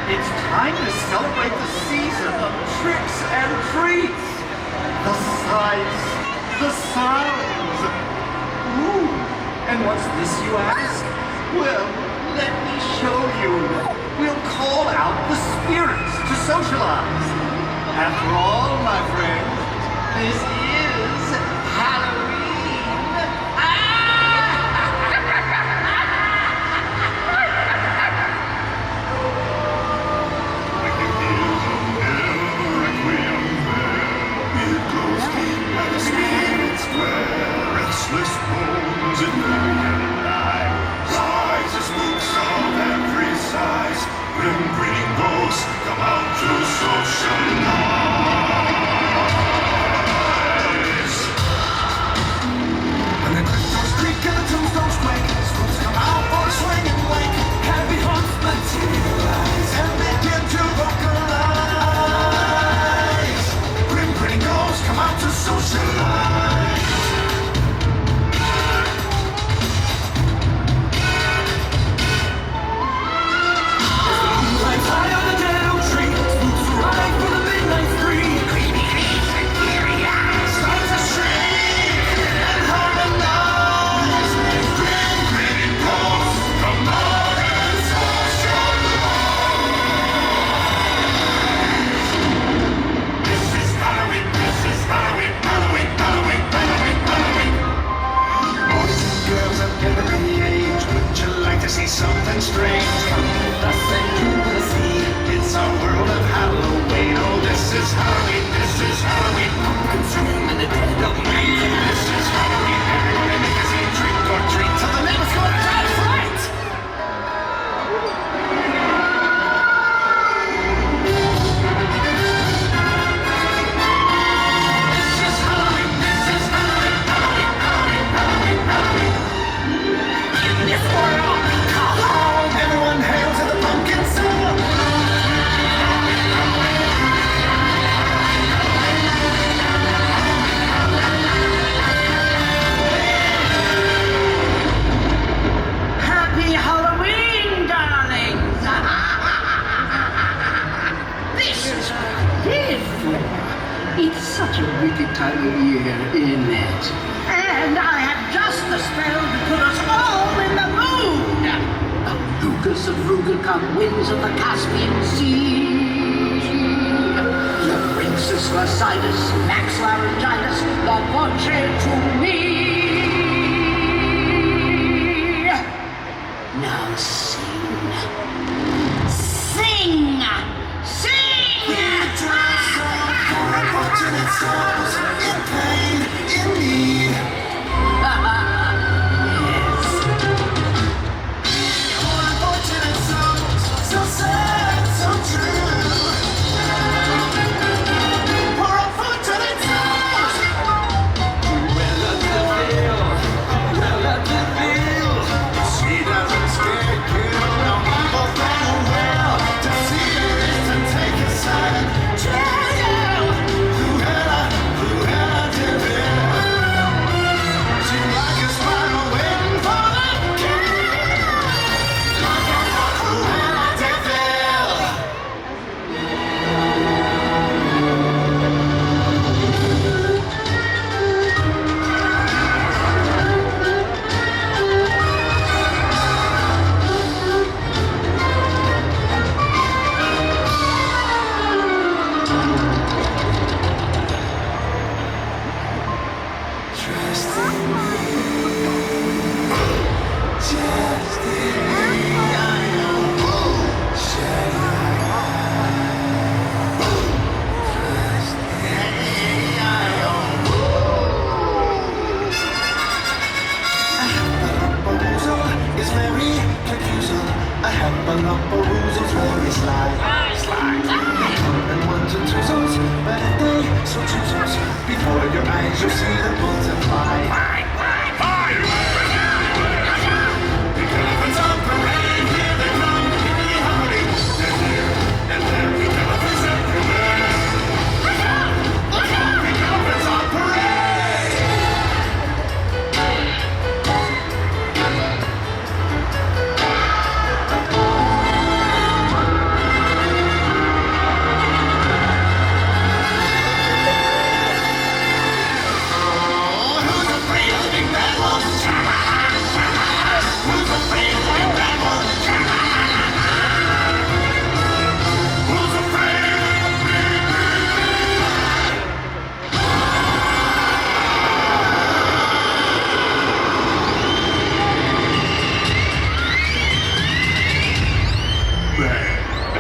It's time to celebrate the season of tricks and treats. The sights, the sounds. Ooh, and what's this, you ask? Well, let me show you. We'll call out the spirits to socialize. After all, my friend, this is Halloween. Restless bones in the night. Rise the spooks of every size. Grim grinning ghosts come out to socialize. When the cryptos creak and the tombstones quake, spooks come out for a swing and wake. Happy haunts materialize and begin to vocalize. Grim grinning ghosts come out to socialize. Something strange coming with us and you will see. It's a world of Halloween. Oh, this is Halloween, this is Halloween. Pumpkins room in the dead of night. This is Halloween. Everybody make a scene, trick or treat till the neighbors go to bed fright. This is Halloween, this is Halloween, Halloween, Halloween, Halloween, Halloween. In this world. Everyone hail to the pumpkin song! Happy Halloween, darlings! This is what I did for. It's such a wicked time of year, isn't it? And I have just the spell to put us all in the mood! Lucas of Rugelkamp, winds of the Caspian Sea. The Princess Lycidas, Max Laryngitis, La Voce to me. Now sing. Sing! Sing! Unfortunate souls in pain, in need. So sad, so true. Poor unfortunate souls. Relative feel. She doesn't scare you. No evil thing will. To see her is to take a side. Trial. Whoever did it. She like a spiral waiting for the kill. Like a whoever did it. Trust in me. Just in me. I know. Shut Trust in me. I know. Is very confusing. I have a lump of woozles very sly. And ones and twozles, but if they so choose before your eyes you'll see the multiply. The elephants on parade, here they come, hippie howdy. They're here, and there are elephants everywhere. Look out! Look out! The elephants on parade!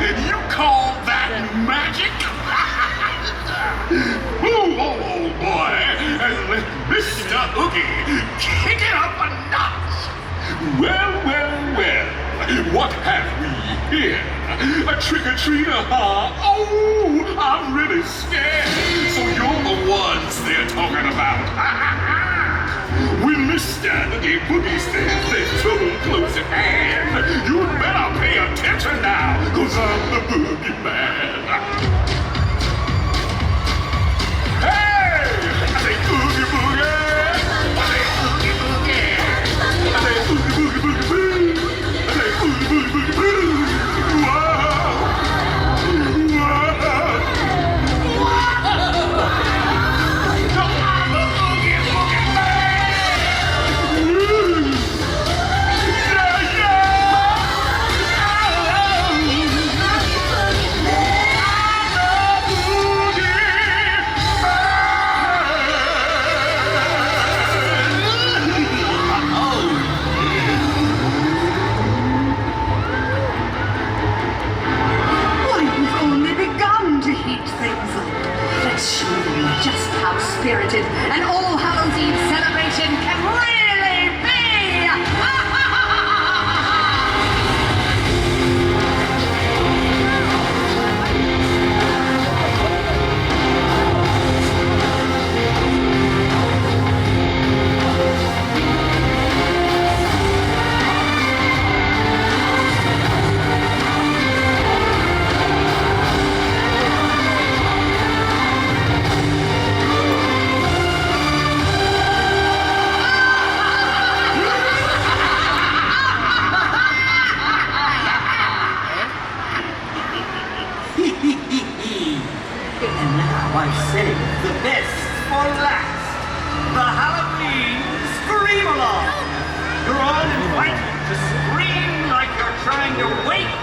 You call that magic? Oh boy, and let Mr. Oogie kick it up a notch. Well, what have we here? A trick-or-treater, huh? Oh, I'm really scared. So you're the ones they're talking about. When Mr. Oogie Boogie says there's trouble close at hand, you better pay attention now, 'cause I'm the boogeyman. Hey! I say oogie boogie! I say oogie boogie! I say oogie boogie boogie boo! I say oogie boogie boogie boo! Whoa! Whoa! So I'm the oogie boogie man! Woo! Yeah, yeah! Why, we've only begun to heat things up. Let's show them just how spirited an All Hallows Eve celebration can really be! And now I save the best for last. The Halloween Scream Along. You're all invited to scream like you're trying to wake